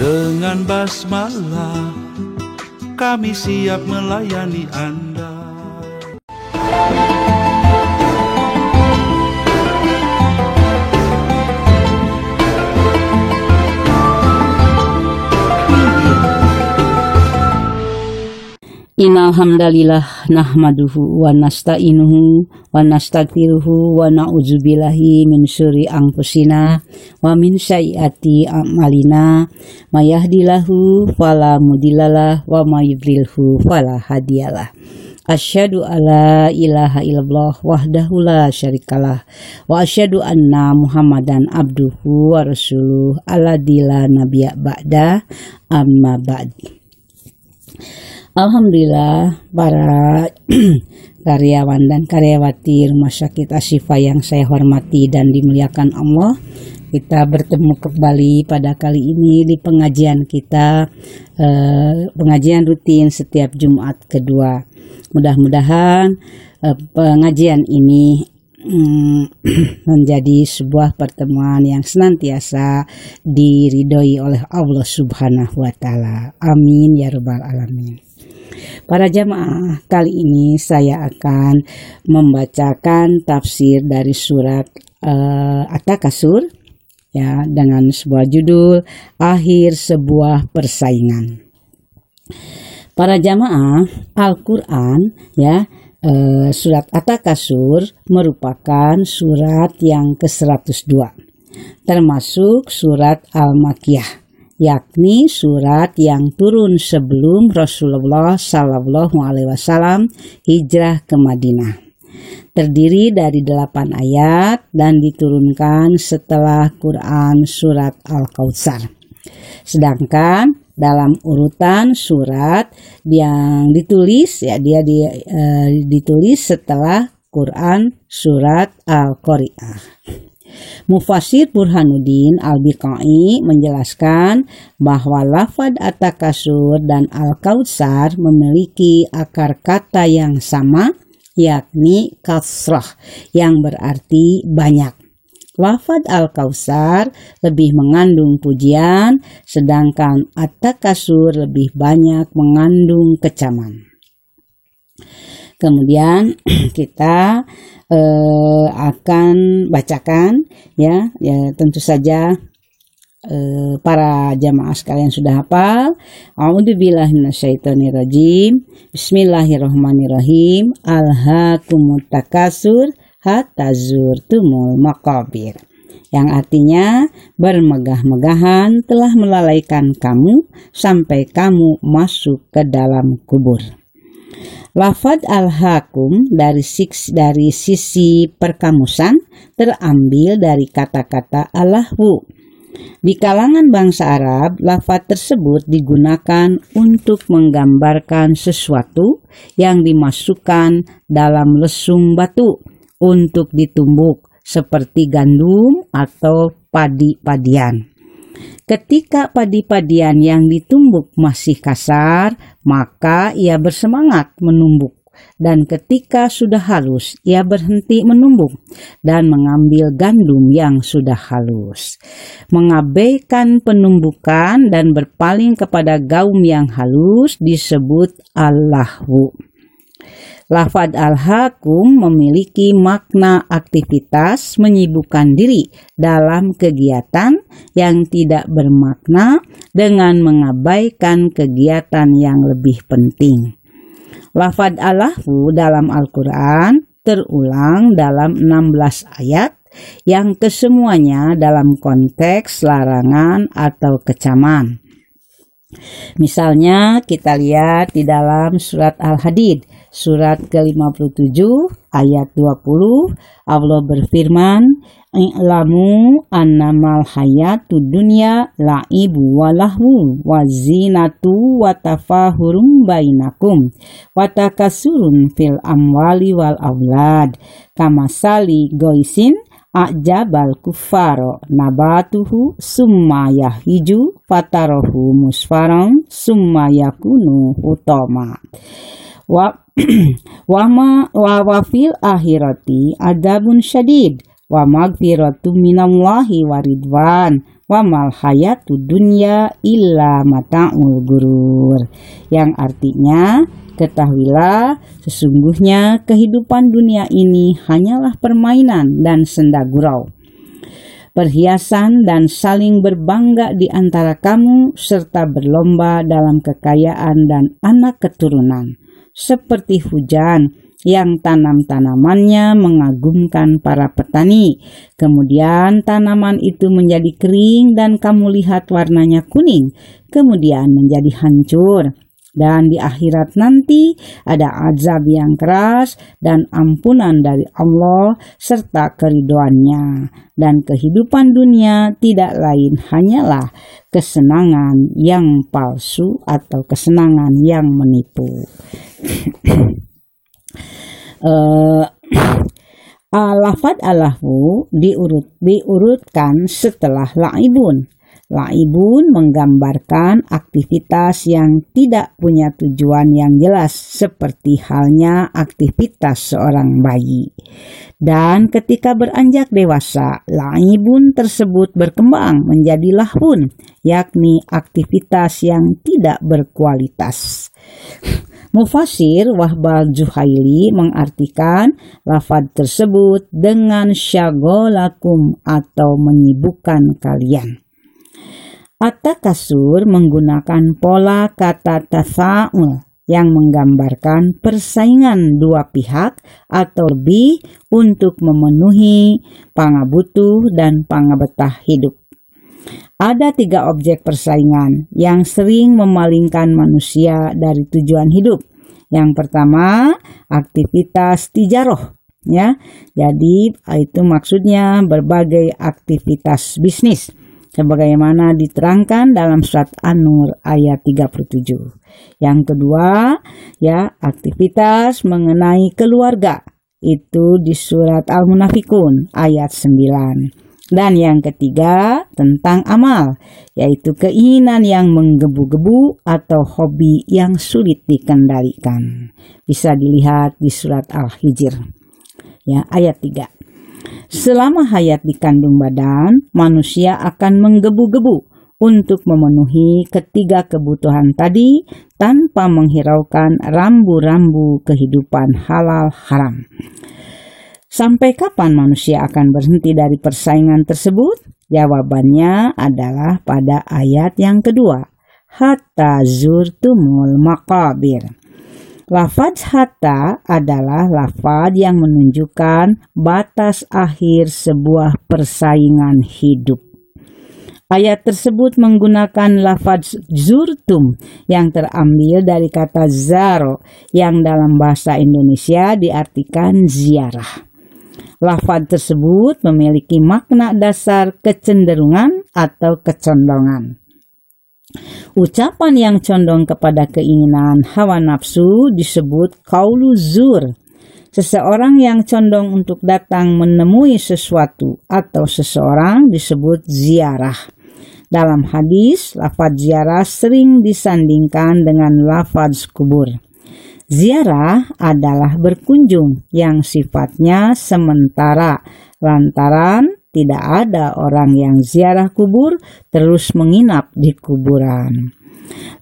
Dengan basmalah kami siap melayani Anda. Innal hamdalillah nahmaduhu wa nasta'inuhu wa nastaghfiruhu wa na'udzubillahi min syururi anfusina wa min sayyiati a'malina may yahdihillahu fala mudhillalah wa may yudlilhu fala hadiyalah. Asyhadu alla ilaha illallah wahdahu la syarikalah wa asyhadu anna Muhammadan abduhu wa rasuluh alladzi la nabiyya ba'da amma ba'd. Alhamdulillah para karyawan dan karyawati Rumah Sakit Ashifa yang saya hormati dan dimuliakan Allah, kita bertemu kembali pada kali ini di pengajian kita, pengajian rutin setiap Jumat kedua. Mudah-mudahan pengajian ini menjadi sebuah pertemuan yang senantiasa diridhoi oleh Allah Subhanahu wa Ta'ala. Amin ya rabbal alamin. Para jamaah, kali ini saya akan membacakan tafsir dari surat At-Takasur ya, dengan sebuah judul Akhir Sebuah Persaingan. Para jamaah, Al-Qur'an ya, surat At-Takasur merupakan surat yang ke-102, termasuk surat Al-Makkiyah, yakni surat yang turun sebelum Rasulullah Sallallahu Alaihi Wasallam hijrah ke Madinah. Terdiri dari 8 ayat dan diturunkan setelah Quran surat Al-Kautsar. Sedangkan dalam urutan surat yang ditulis ya, ditulis setelah Quran surat Al-Qari'ah. Mufassir Burhanuddin Al-Biqai menjelaskan bahwa lafadz At-Takasur dan Al-Kautsar memiliki akar kata yang sama, yakni kasrah yang berarti banyak. Lafadz Al-Kautsar lebih mengandung pujian, sedangkan At-Takasur lebih banyak mengandung kecaman. Kemudian kita akan bacakan ya tentu saja para jamaah sekalian sudah hafal. A'udzubillahi minasyaitonirrajim. Bismillahirrahmanirrahim. Alhaakumut takasur hatta zurtumul maqabir. Yang artinya bermegah-megahan telah melalaikan kamu sampai kamu masuk ke dalam kubur. Lafadz al-hakum dari sisi perkamusan terambil dari kata-kata al-lahwu. Di kalangan bangsa Arab, lafadz tersebut digunakan untuk menggambarkan sesuatu yang dimasukkan dalam lesung batu untuk ditumbuk seperti gandum atau padi-padian. Ketika padi-padian yang ditumbuk masih kasar, maka ia bersemangat menumbuk. Dan ketika sudah halus, ia berhenti menumbuk dan mengambil gandum yang sudah halus. Mengabaikan penumbukan dan berpaling kepada gaum yang halus disebut al-lahwu. Lafadz al-hakum memiliki makna aktivitas menyibukkan diri dalam kegiatan yang tidak bermakna dengan mengabaikan kegiatan yang lebih penting. Lafadz al-lahwu dalam Al-Quran terulang dalam 16 ayat yang kesemuanya dalam konteks larangan atau kecaman. Misalnya kita lihat di dalam surat Al-Hadid, surat ke-57 ayat 20, Allah berfirman, "I'lamu annamal hayatud dunya la'ibu wa lahu wa zinatu wa tafahurum bainakum wa takasurun fil amwali wal aulad kamasali goisin a'jabal kuffaro nabatuhu summa yahiju fatarohu musfaron summa yakunu hutama wa fil akhirati adabun syadid wa magfiratu minallahi wa ridwan wa mal hayatud dunya illa mata'ul gurur. Yang artinya, ketahuilah sesungguhnya kehidupan dunia ini hanyalah permainan dan senda gurau, perhiasan dan saling berbangga di antara kamu, serta berlomba dalam kekayaan dan anak keturunan, seperti hujan yang tanam-tanamannya mengagumkan para petani. Kemudian tanaman itu menjadi kering dan kamu lihat warnanya kuning, kemudian menjadi hancur. Dan di akhirat nanti ada azab yang keras dan ampunan dari Allah serta keridhoannya. Dan kehidupan dunia tidak lain hanyalah kesenangan yang palsu atau kesenangan yang menipu. Lafad alahu diurutkan setelah laibun. Laibun menggambarkan aktivitas yang tidak punya tujuan yang jelas, seperti halnya aktivitas seorang bayi. Dan ketika beranjak dewasa, laibun tersebut berkembang menjadi lahun, yakni aktivitas yang tidak berkualitas. Mufasir Wahbal Juhaili mengartikan lafaz tersebut dengan syagolakum atau menyibukkan kalian. At-takasur menggunakan pola kata tafa'ul yang menggambarkan persaingan dua pihak atau lebih untuk memenuhi pangabutuh dan pangabetah hidup. Ada 3 objek persaingan yang sering memalingkan manusia dari tujuan hidup. Yang pertama, aktivitas tijaroh. Ya, jadi itu maksudnya berbagai aktivitas bisnis, sebagaimana diterangkan dalam surat An-Nur ayat 37. Yang kedua, ya, aktivitas mengenai keluarga. Itu di surat Al-Munafikun ayat 9. Dan yang ketiga, tentang amal, yaitu keinginan yang menggebu-gebu atau hobi yang sulit dikendalikan. Bisa dilihat di surat Al-Hijr, ya, ayat 3. Selama hayat di kandung badan, manusia akan menggebu-gebu untuk memenuhi ketiga kebutuhan tadi tanpa menghiraukan rambu-rambu kehidupan halal haram. Sampai kapan manusia akan berhenti dari persaingan tersebut? Jawabannya adalah pada ayat yang kedua. Hatta zurtumul maqabir. Lafaz hatta adalah lafaz yang menunjukkan batas akhir sebuah persaingan hidup. Ayat tersebut menggunakan lafaz zurtum yang terambil dari kata zaro yang dalam bahasa Indonesia diartikan ziarah. Lafaz tersebut memiliki makna dasar kecenderungan atau kecondongan. Ucapan yang condong kepada keinginan hawa nafsu disebut qaulu zur. Seseorang yang condong untuk datang menemui sesuatu atau seseorang disebut ziarah. Dalam hadis, lafaz ziarah sering disandingkan dengan lafaz kubur. Ziarah adalah berkunjung yang sifatnya sementara, lantaran tidak ada orang yang ziarah kubur terus menginap di kuburan.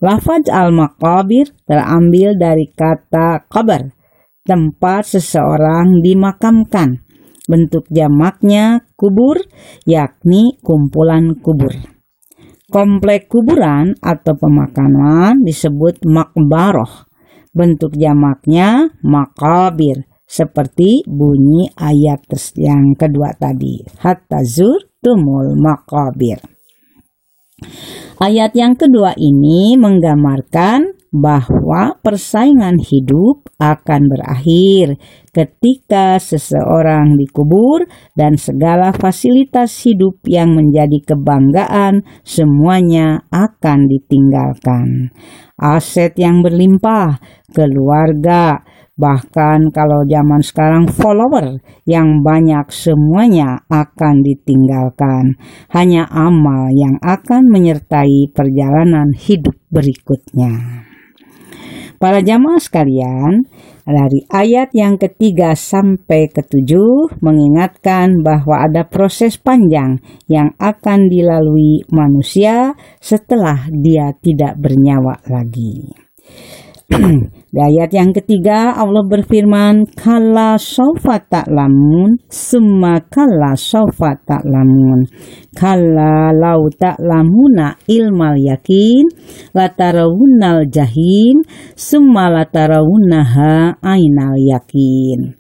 Lafaz al-maqabir terambil dari kata qabar, tempat seseorang dimakamkan. Bentuk jamaknya kubur, yakni kumpulan kubur. Komplek kuburan atau pemakaman disebut maqbaroh. Bentuk jamaknya maqabir, seperti bunyi ayat yang kedua tadi. Hatta zurtumul maqabir. Ayat yang kedua ini menggambarkan bahwa persaingan hidup akan berakhir ketika seseorang dikubur dan segala fasilitas hidup yang menjadi kebanggaan semuanya akan ditinggalkan. Aset yang berlimpah, keluarga, bahkan kalau zaman sekarang follower yang banyak semuanya akan ditinggalkan. Hanya amal yang akan menyertai perjalanan hidup berikutnya. Para jamaah sekalian, dari ayat yang ketiga sampai ketujuh mengingatkan bahwa ada proses panjang yang akan dilalui manusia setelah dia tidak bernyawa lagi. Di ayat yang ketiga Allah berfirman, kalla sawfa ta'lamun summa kalla sawfa ta'lamun kalla law ta'lamuna ilmal yakin latarawunnal jahim summa latarawunnaha ainal yakin.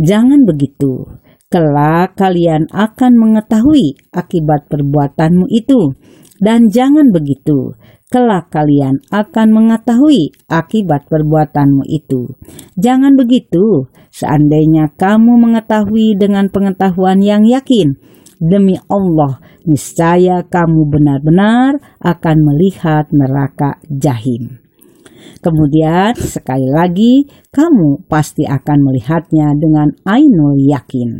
Jangan begitu, kelak kalian akan mengetahui akibat perbuatanmu itu. Dan jangan begitu, kelak kalian akan mengetahui akibat perbuatanmu itu. Jangan begitu, seandainya kamu mengetahui dengan pengetahuan yang yakin. Demi Allah, niscaya kamu benar-benar akan melihat neraka jahim. Kemudian sekali lagi, kamu pasti akan melihatnya dengan ainul yakin.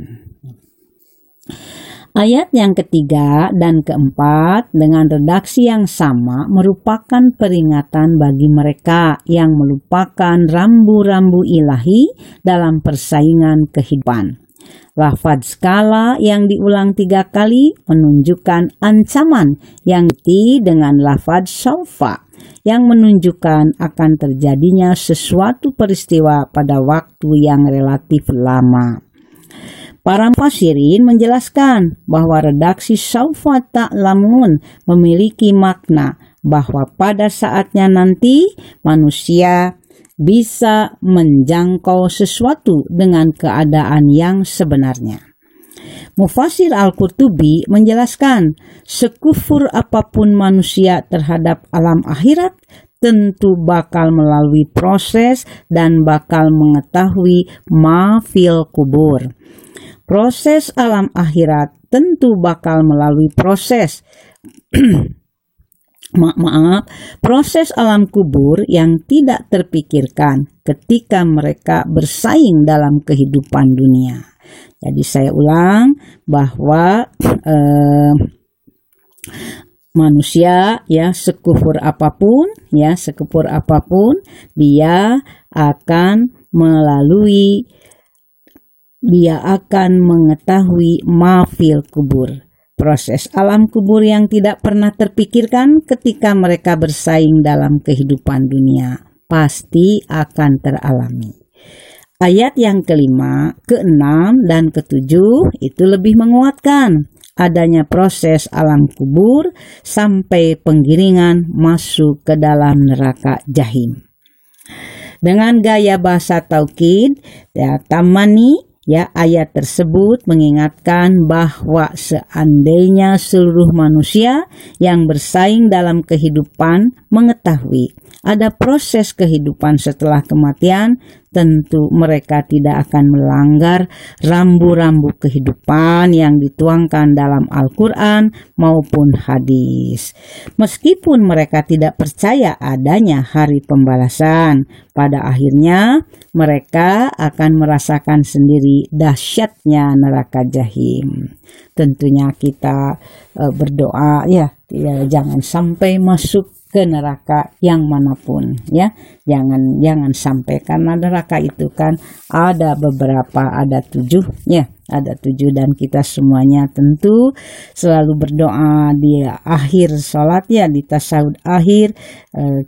Ayat yang ketiga dan keempat dengan redaksi yang sama merupakan peringatan bagi mereka yang melupakan rambu-rambu ilahi dalam persaingan kehidupan. Lafaz skala yang diulang 3 kali menunjukkan ancaman yang diikuti dengan lafaz sawfa yang menunjukkan akan terjadinya sesuatu peristiwa pada waktu yang relatif lama. Para mufassirin menjelaskan bahwa redaksi sawfa ta'lamun memiliki makna bahwa pada saatnya nanti manusia bisa menjangkau sesuatu dengan keadaan yang sebenarnya. Mufassir Al-Qurtubi menjelaskan, sekufur apapun manusia terhadap alam akhirat, tentu bakal melalui proses dan bakal mengetahui ma fil kubur. Proses alam akhirat tentu bakal melalui proses proses alam kubur yang tidak terpikirkan ketika mereka bersaing dalam kehidupan dunia. Jadi saya ulang bahwa manusia sekufur apapun dia akan mengetahui mafil kubur. Proses alam kubur yang tidak pernah terpikirkan ketika mereka bersaing dalam kehidupan dunia pasti akan teralami. Ayat yang kelima, keenam, dan ketujuh itu lebih menguatkan adanya proses alam kubur sampai penggiringan masuk ke dalam neraka jahim. Dengan gaya bahasa taukid, tamani, ayat tersebut mengingatkan bahwa seandainya seluruh manusia yang bersaing dalam kehidupan mengetahui ada proses kehidupan setelah kematian, tentu mereka tidak akan melanggar rambu-rambu kehidupan yang dituangkan dalam Al-Quran maupun hadis. Meskipun mereka tidak percaya adanya hari pembalasan, pada akhirnya mereka akan merasakan sendiri dahsyatnya neraka jahim. Tentunya kita berdoa jangan sampai masuk ke neraka yang manapun, jangan sampai, karena neraka itu kan ada 7 dan kita semuanya tentu selalu berdoa di akhir sholat, di tasyahud akhir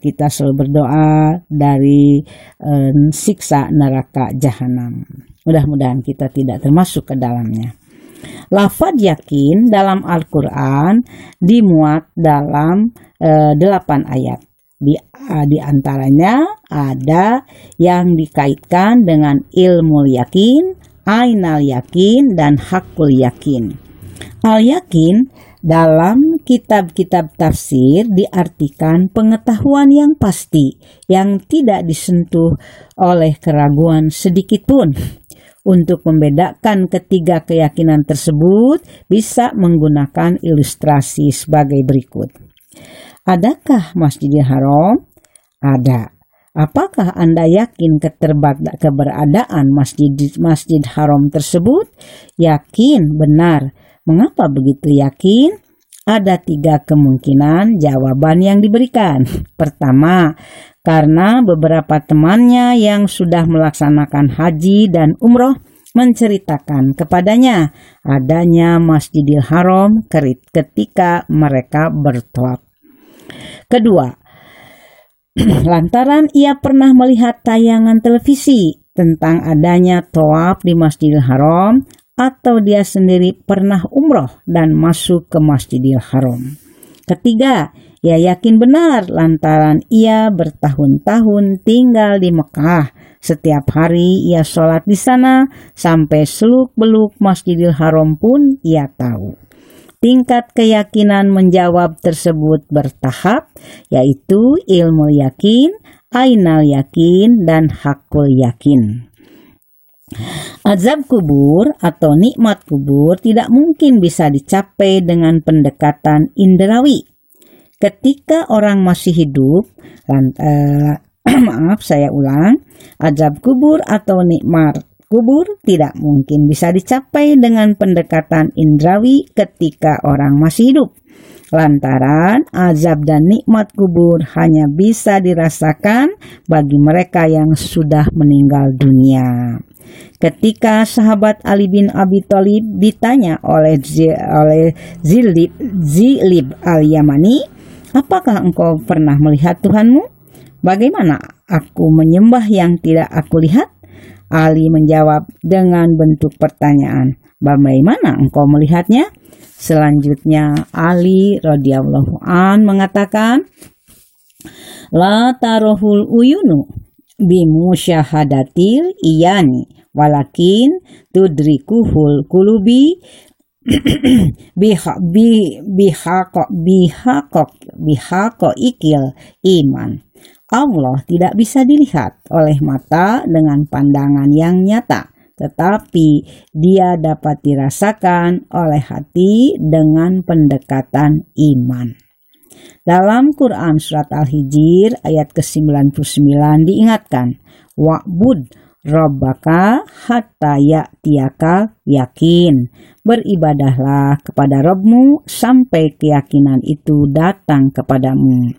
kita selalu berdoa dari siksa neraka jahanam. Mudah-mudahan kita tidak termasuk ke dalamnya. Lafaz yakin dalam Al-Quran dimuat dalam 8 ayat. Di antaranya ada yang dikaitkan dengan ilmu yakin, ainal yakin, dan hakul yakin. Al-yakin dalam kitab-kitab tafsir diartikan pengetahuan yang pasti yang tidak disentuh oleh keraguan sedikitpun. Untuk membedakan ketiga keyakinan tersebut bisa menggunakan ilustrasi sebagai berikut. Adakah Masjidil Haram? Ada. Apakah Anda yakin keberadaan Masjid Haram tersebut? Yakin, benar. Mengapa begitu yakin? Ada 3 kemungkinan jawaban yang diberikan. Pertama, karena beberapa temannya yang sudah melaksanakan haji dan umroh menceritakan kepadanya adanya Masjidil Haram ketika mereka bertawaf. Kedua, lantaran ia pernah melihat tayangan televisi tentang adanya tawaf di Masjidil Haram, atau dia sendiri pernah umroh dan masuk ke Masjidil Haram. Ketiga, ia yakin benar lantaran ia bertahun-tahun tinggal di Mekah. Setiap hari ia sholat di sana, sampai seluk-beluk Masjidil Haram pun ia tahu. Tingkat keyakinan menjawab tersebut bertahap, yaitu ilmu yakin, ainal yakin, dan hakul yakin. Azab kubur atau nikmat kubur tidak mungkin bisa dicapai dengan pendekatan indrawi. Ketika orang masih hidup, azab kubur atau nikmat kubur tidak mungkin bisa dicapai dengan pendekatan indrawi ketika orang masih hidup. Lantaran azab dan nikmat kubur hanya bisa dirasakan bagi mereka yang sudah meninggal dunia. Ketika sahabat Ali bin Abi Thalib ditanya oleh Zilib al-Yamani, "Apakah engkau pernah melihat Tuhanmu?" "Bagaimana aku menyembah yang tidak aku lihat?" Ali menjawab dengan bentuk pertanyaan, "Bagaimana engkau melihatnya?" Selanjutnya Ali radhiyallahu an mengatakan, "La tarohul uyunu bimusyahadatil iyani walakin tudrikuhul kulubi bihaqo ikil iman." Allah tidak bisa dilihat oleh mata dengan pandangan yang nyata, tetapi dia dapat dirasakan oleh hati dengan pendekatan iman. Dalam Quran Surat Al-Hijr ayat ke-99 diingatkan, "Wa'bud Rabbaka hatta ya'tiyakal yakin." Beribadahlah kepada Rabbmu sampai keyakinan itu datang kepadamu.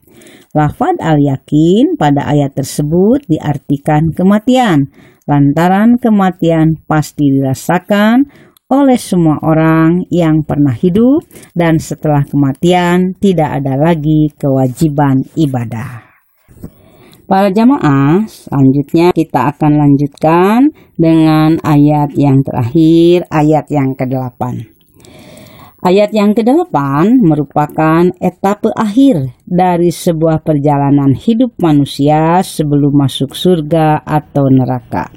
Lafaz al-yakin pada ayat tersebut diartikan kematian, lantaran kematian pasti dirasakan oleh semua orang yang pernah hidup dan setelah kematian tidak ada lagi kewajiban ibadah. Para jamaah, selanjutnya kita akan lanjutkan dengan ayat yang terakhir, ayat yang ke-8. Ayat yang ke-8 merupakan etape akhir dari sebuah perjalanan hidup manusia sebelum masuk surga atau neraka.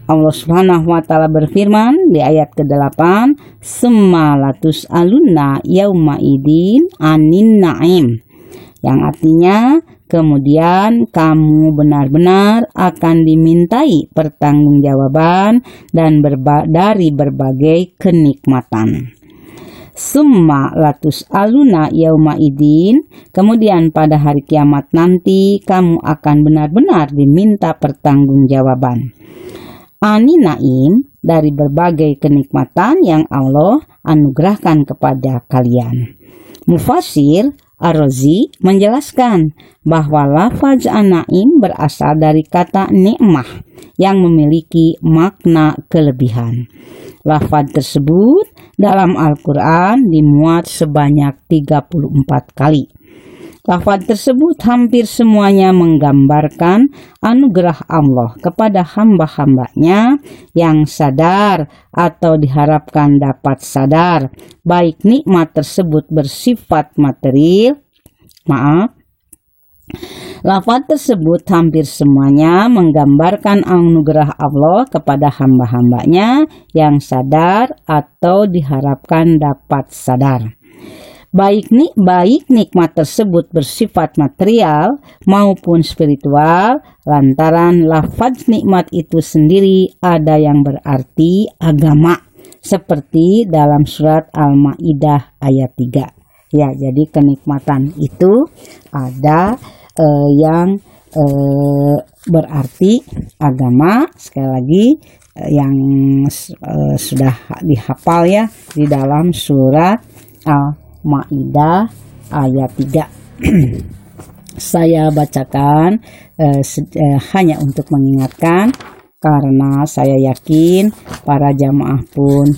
Allah Subhanahu wa taala berfirman di ayat ke-8, "Summa latus alunna yauma idin anin na'im." Yang artinya, kemudian kamu benar-benar akan dimintai pertanggungjawaban dan dari berbagai kenikmatan. Summa latus aluna yauma idin, kemudian pada hari kiamat nanti kamu akan benar-benar diminta pertanggungjawaban. Ani naim, dari berbagai kenikmatan yang Allah anugerahkan kepada kalian. Mufassir Ar-Razi menjelaskan bahwa lafaz an-naim berasal dari kata ni'mah yang memiliki makna kelebihan. Lafaz tersebut dalam Al-Quran dimuat sebanyak 34 kali. Lafaz tersebut hampir semuanya menggambarkan anugerah Allah kepada hamba-hambanya yang sadar atau diharapkan dapat sadar, baik nikmat tersebut bersifat material. Lafaz tersebut hampir semuanya menggambarkan anugerah Allah kepada hamba-hambanya yang sadar atau diharapkan dapat sadar. Baik nikmat tersebut bersifat material maupun spiritual, lantaran lafaz nikmat itu sendiri ada yang berarti agama, seperti dalam surat Al-Maidah ayat 3. Ya, jadi kenikmatan itu ada yang berarti agama, sekali lagi yang sudah dihafal ya di dalam surat Al-Maidah ayat 3. Saya bacakan hanya untuk mengingatkan, karena saya yakin para jamaah pun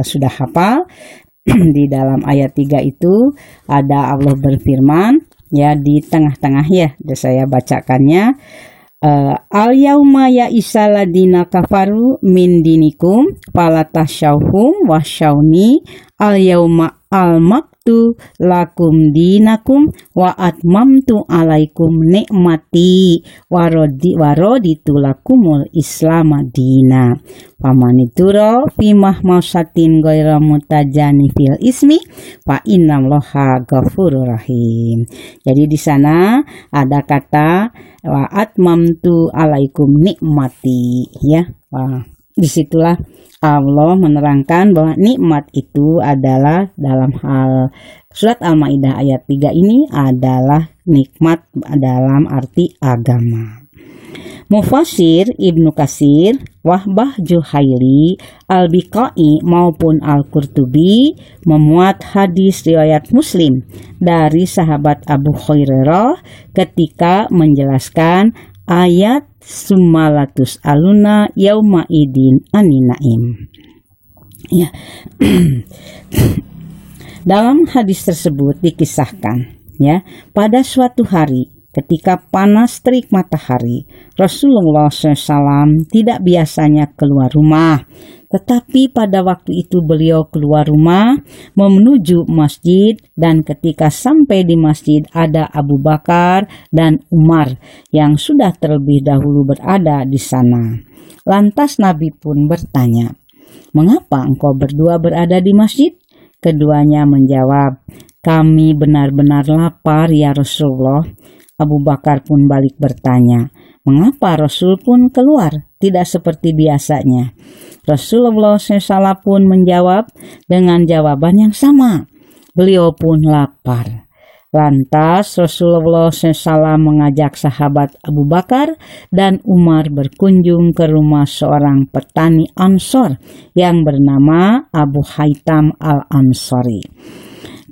sudah hafal. Di dalam ayat 3 itu ada Allah berfirman, ya, di tengah-tengah, ya, saya bacakannya. Al-yauma ya'isa ladina kafaru min dinikum falatashawhum wasyauni al-yauma al-maktu lakum dinakum wa atmamtu alaikum nikmati waraditu lakumul islama dina famanitura fimah mausatin ghaira mutajani fil ismi fa innallaha ghafurur rahim. Jadi di sana ada kata wa atmamtu alaikum nikmati, ya. Wah, disitulah Allah menerangkan bahwa nikmat itu adalah dalam hal surat Al-Maidah ayat 3 ini adalah nikmat dalam arti agama. Mufassir Ibnu Katsir, Wahbah Juhaili, Al-Biqai maupun Al-Qurtubi memuat hadis riwayat Muslim dari sahabat Abu Hurairah ketika menjelaskan ayat summalatus aluna yauma idin aninaim. Ya. Dalam hadis tersebut dikisahkan, ya, pada suatu hari ketika panas terik matahari, Rasulullah SAW tidak biasanya keluar rumah. Tetapi pada waktu itu beliau keluar rumah menuju masjid, dan ketika sampai di masjid ada Abu Bakar dan Umar yang sudah terlebih dahulu berada di sana. Lantas Nabi pun bertanya, "Mengapa engkau berdua berada di masjid?" Keduanya menjawab, "Kami benar-benar lapar ya Rasulullah." Abu Bakar pun balik bertanya, "Mengapa Rasul pun keluar tidak seperti biasanya?" Rasulullah SAW pun menjawab dengan jawaban yang sama. Beliau pun lapar. Lantas Rasulullah SAW mengajak sahabat Abu Bakar dan Umar berkunjung ke rumah seorang petani Ansor yang bernama Abu Haitam al-Ansari.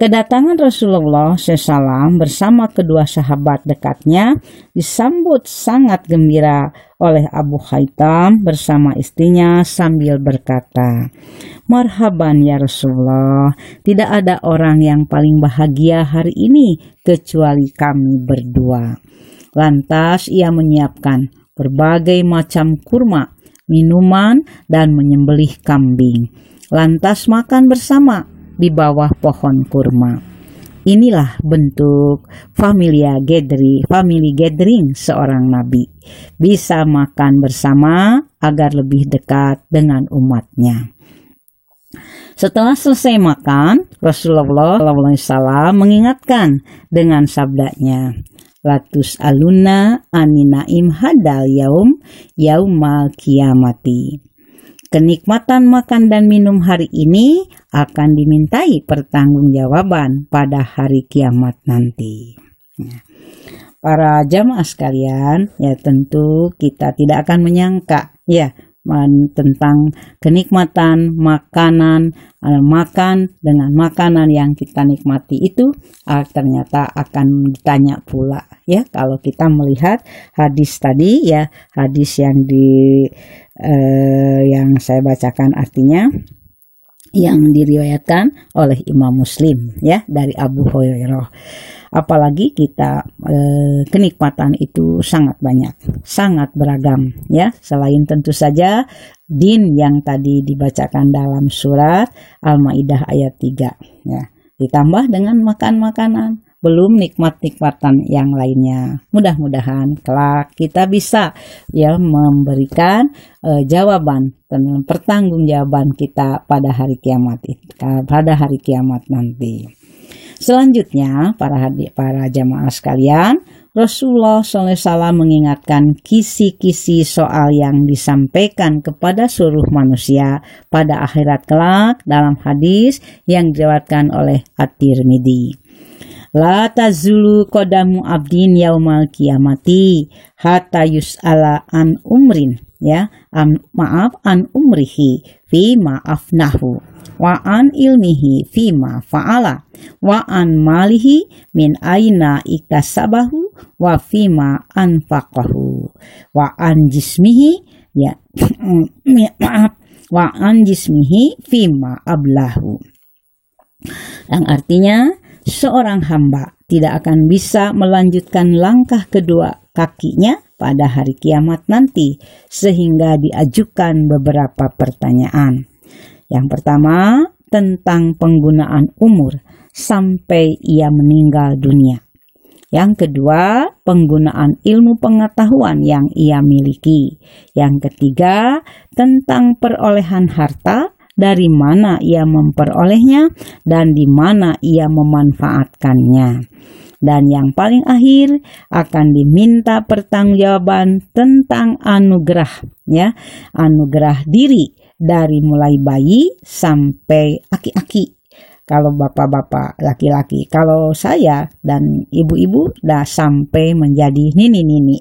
Kedatangan Rasulullah SAW bersama kedua sahabat dekatnya disambut sangat gembira oleh Abu Haitam bersama istrinya sambil berkata, "Marhaban ya Rasulullah, tidak ada orang yang paling bahagia hari ini kecuali kami berdua." Lantas ia menyiapkan berbagai macam kurma, minuman, dan menyembelih kambing. Lantas makan bersama di bawah pohon kurma. Inilah bentuk family gathering seorang nabi. Bisa makan bersama agar lebih dekat dengan umatnya. Setelah selesai makan, Rasulullah SAW mengingatkan dengan sabdanya, "Latus aluna aninaim hadal yaumal kiamati." Kenikmatan makan dan minum hari ini akan dimintai pertanggungjawaban pada hari kiamat nanti. Para jamaah sekalian, ya tentu kita tidak akan menyangka, ya, tentang kenikmatan makanan, makan dengan makanan yang kita nikmati itu ternyata akan ditanya pula, ya, kalau kita melihat hadis tadi, ya, hadis yang saya bacakan artinya yang diriwayatkan oleh Imam Muslim, ya, dari Abu Hurairah. Apalagi kita kenikmatan itu sangat banyak, sangat beragam, ya. Selain tentu saja din yang tadi dibacakan dalam surat Al-Maidah ayat 3, ya. Ditambah dengan makan makanan, belum nikmat-nikmatan yang lainnya. Mudah-mudahan kelak kita bisa, ya, memberikan jawaban dan pertanggungjawaban kita pada hari kiamat nanti. Selanjutnya, para jamaah sekalian, Rasulullah SAW mengingatkan kisi-kisi soal yang disampaikan kepada seluruh manusia pada akhirat kelak dalam hadis yang diriwayatkan oleh At-Tirmidzi. La tazulu qadamu abdin yaumal kiamati hatta yus'ala an umrin ya, an umrihi fima afnahu, wa an ilmihi fima fa'ala, wa an malihi min aina iktasabahu wa fima anfaqahu, wa an jismihi ya wa an jismihi fima ablahu. Yang artinya seorang hamba tidak akan bisa melanjutkan langkah kedua kakinya pada hari kiamat nanti, sehingga diajukan beberapa pertanyaan. Yang pertama, tentang penggunaan umur sampai ia meninggal dunia. Yang kedua, penggunaan ilmu pengetahuan yang ia miliki. Yang ketiga, tentang perolehan harta, dari mana ia memperolehnya dan di mana ia memanfaatkannya. Dan yang paling akhir akan diminta pertanggungjawaban tentang anugerah, ya, anugerah diri dari mulai bayi sampai aki-aki. Kalau bapak-bapak laki-laki, kalau saya dan ibu-ibu dah sampai menjadi nini-nini,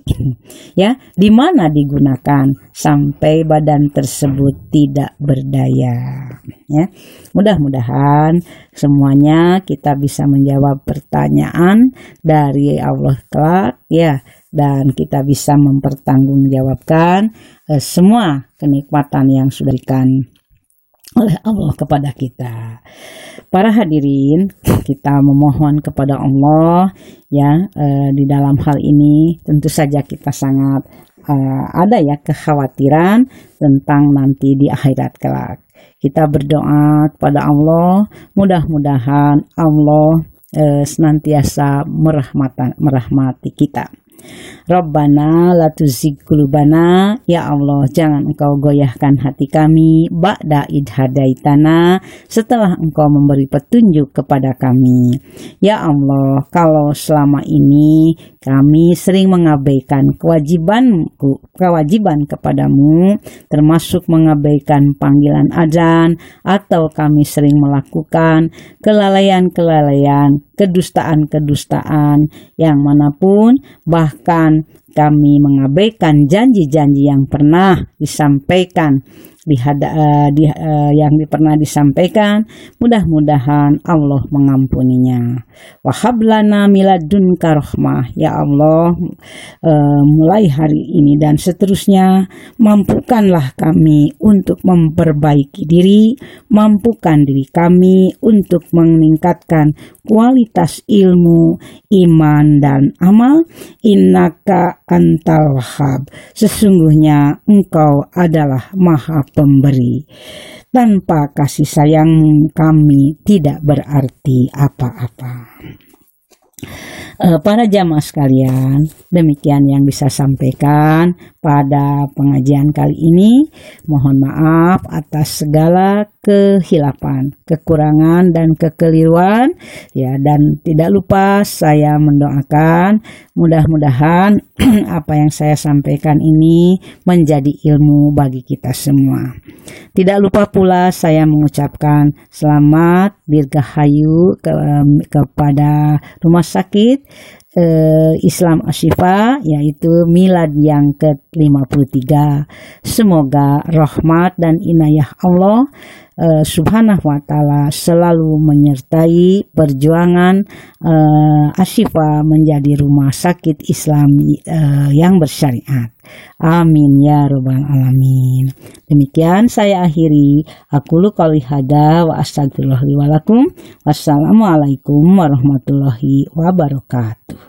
ya, di mana digunakan sampai badan tersebut tidak berdaya, ya. Mudah-mudahan semuanya kita bisa menjawab pertanyaan dari Allah kelak, ya, dan kita bisa mempertanggungjawabkan semua kenikmatan yang sudah diberikan oleh Allah kepada kita. Para hadirin, kita memohon kepada Allah, ya, di dalam hal ini tentu saja kita sangat ada ya kekhawatiran tentang nanti di akhirat kelak. Kita berdoa kepada Allah, mudah-mudahan Allah senantiasa merahmati kita. Rabbana la tuzigh qulubana, ya Allah jangan Engkau goyahkan hati kami ba'da id hadaitana, setelah Engkau memberi petunjuk kepada kami. Ya Allah, kalau selama ini kami sering mengabaikan kewajiban kepadamu, termasuk mengabaikan panggilan azan, atau kami sering melakukan kelalaian-kelalaian, kedustaan-kedustaan yang manapun, bahkan kami mengabaikan janji-janji yang pernah disampaikan yang pernah disampaikan, mudah-mudahan Allah mengampuninya. Wahablana miladunka rahmah, ya Allah, mulai hari ini dan seterusnya mampukanlah kami untuk memperbaiki diri, mampukan diri kami untuk meningkatkan kualitas ilmu, iman dan amal. Innaka antal wahhab, sesungguhnya Engkau adalah Maha Pemberi. Tanpa kasih sayang kami tidak berarti apa-apa. Para jamaah sekalian, demikian yang bisa sampaikan pada pengajian kali ini. Mohon maaf atas segala kehilapan, kekurangan dan kekeliruan, ya, dan tidak lupa saya mendoakan mudah-mudahan apa yang saya sampaikan ini menjadi ilmu bagi kita semua. Tidak lupa pula saya mengucapkan selamat dirgahayu kepada Rumah Sakit Islam Ashifa, yaitu milad yang ke-53. Semoga rahmat dan inayah Allah subhanahu wa ta'ala selalu menyertai perjuangan Ashifa menjadi rumah sakit Islam yang bersyariat. Amin ya rabbal alamin. Demikian saya akhiri. Aqulu qouli hadza wa astaghfirullah li wa lakum. Wassalamualaikum warahmatullahi wabarakatuh.